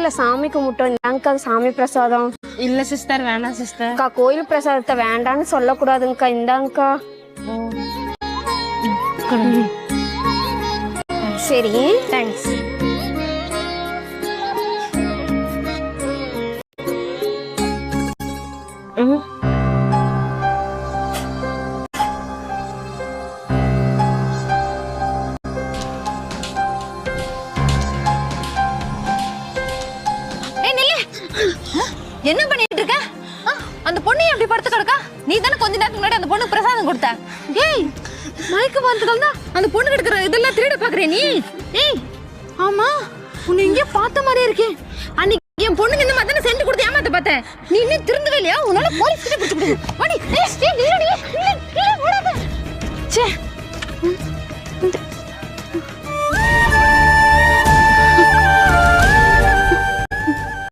கோயில்ல சாமி கும்பிட்டோம். இந்தாங்கக்கா சாமி பிரசாதம். இல்ல சிஸ்டர், வேணாம் சிஸ்டர். அக்கா கோயில் பிரசாதத்தை வேண்டான்னு சொல்லக்கூடாதுங்கக்கா. இந்தாங்கக்கா. சரி, தேங்க்ஸ். என்ன பண்ணிட்டு இருக்க? அந்த பொண்ணு எப்படி படுத்து கிடக்கா? நீ தானே கொஞ்ச நேரத்துக்கு முன்னாடி அந்த பொண்ணு பிரசாதம் கொடுத்த. ஏய், மயக்க மருந்துகள் தான் அந்த பொண்ணு கிடக்குற இதெல்லாம் திருட பாக்குறே நீ. ஏய், ஆமா, உன்னை எங்கேயோ பார்த்த மாதிரி இருக்கேன்.